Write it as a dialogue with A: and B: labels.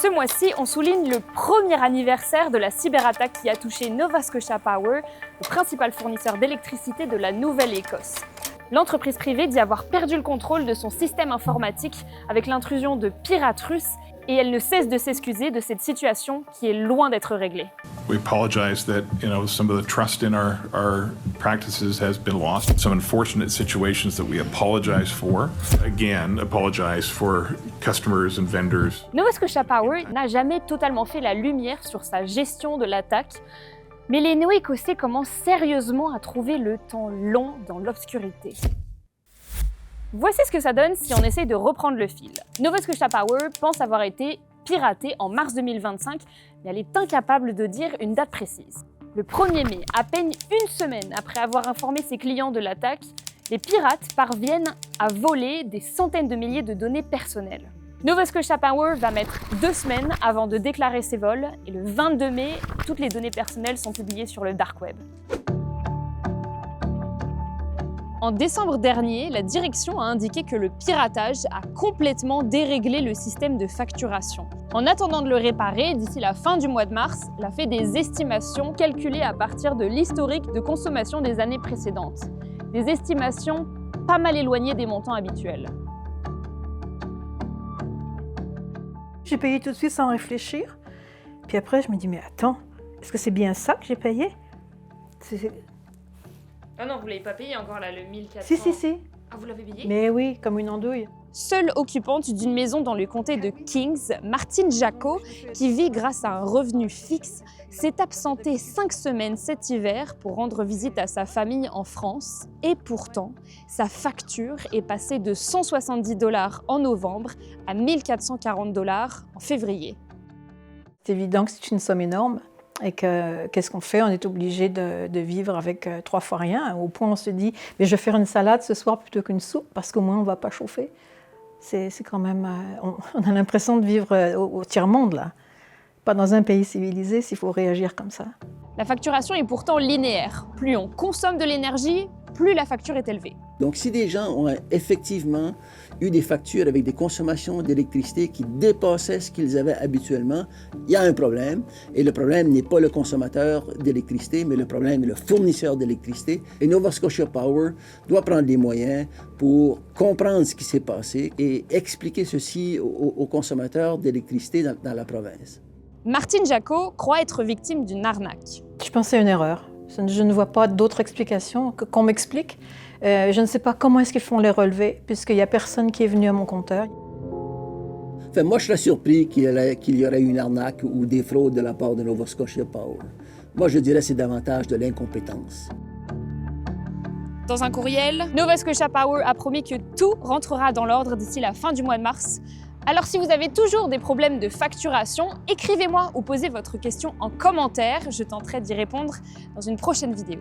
A: Ce mois-ci, on souligne le premier anniversaire de la cyberattaque qui a touché Nova Scotia Power, le principal fournisseur d'électricité de la Nouvelle-Écosse. L'entreprise privée dit avoir perdu le contrôle de son système informatique avec l'intrusion de pirates russes et elle ne cesse de s'excuser de cette situation qui est loin d'être réglée.
B: We apologize that, some of the trust in our practices has been lost. Some unfortunate situations that we apologize for. Again, apologize for customers and vendors.
A: Nova Scotia Power n'a jamais totalement fait la lumière sur sa gestion de l'attaque, mais les Néo-Écossais commencent sérieusement à trouver le temps long dans l'obscurité. Voici ce que ça donne si on essaye de reprendre le fil. Nova Scotia Power pense avoir été piratée en mars 2025, mais elle est incapable de dire une date précise. Le 1er mai, à peine une semaine après avoir informé ses clients de l'attaque, les pirates parviennent à voler des centaines de milliers de données personnelles. Nova Scotia Power va mettre 2 semaines avant de déclarer ses vols, et le 22 mai, toutes les données personnelles sont publiées sur le dark web. En décembre dernier, la direction a indiqué que le piratage a complètement déréglé le système de facturation. En attendant de le réparer, d'ici la fin du mois de mars, elle a fait des estimations calculées à partir de l'historique de consommation des années précédentes. Des estimations pas mal éloignées des montants habituels.
C: J'ai payé tout de suite sans réfléchir. Puis après, je me dis, mais attends, est-ce que c'est bien ça que j'ai payé?
A: Ah non, vous l'avez pas payé encore là, le 1400.
C: Si.
A: Ah, vous l'avez payé?
C: Mais oui, comme une andouille.
A: Seule occupante d'une maison dans le comté de Kings, Martine Jacot, qui vit grâce à un revenu fixe, s'est absentée 5 semaines cet hiver pour rendre visite à sa famille en France. Et pourtant, sa facture est passée de 170 $ en novembre à 1440 $ en février.
C: C'est évident que c'est une somme énorme. Et qu'est-ce qu'on fait? On est obligé de vivre avec 3 fois rien. Au point où on se dit, mais je vais faire une salade ce soir plutôt qu'une soupe, parce qu'au moins on ne va pas chauffer. C'est quand même... on a l'impression de vivre au tiers-monde, là. Pas dans un pays civilisé s'il faut réagir comme ça.
A: La facturation est pourtant linéaire. Plus on consomme de l'énergie, plus la facture est élevée.
D: Donc si des gens ont effectivement eu des factures avec des consommations d'électricité qui dépassaient ce qu'ils avaient habituellement, il y a un problème. Et le problème n'est pas le consommateur d'électricité, mais le problème est le fournisseur d'électricité. Et Nova Scotia Power doit prendre des moyens pour comprendre ce qui s'est passé et expliquer ceci aux consommateurs d'électricité dans la province.
A: Martine Jacot croit être victime d'une arnaque.
C: Je pense que c'est une erreur. Je ne vois pas d'autre explication qu'on m'explique. Je ne sais pas comment est-ce qu'ils font les relevés, puisqu'il n'y a personne qui est venu à mon compteur.
D: Enfin, moi, je serais surpris qu'il y aurait une arnaque ou des fraudes de la part de Nova Scotia Power. Moi, je dirais que c'est davantage de l'incompétence.
A: Dans un courriel, Nova Scotia Power a promis que tout rentrera dans l'ordre d'ici la fin du mois de mars. Alors si vous avez toujours des problèmes de facturation, écrivez-moi ou posez votre question en commentaire. Je tenterai d'y répondre dans une prochaine vidéo.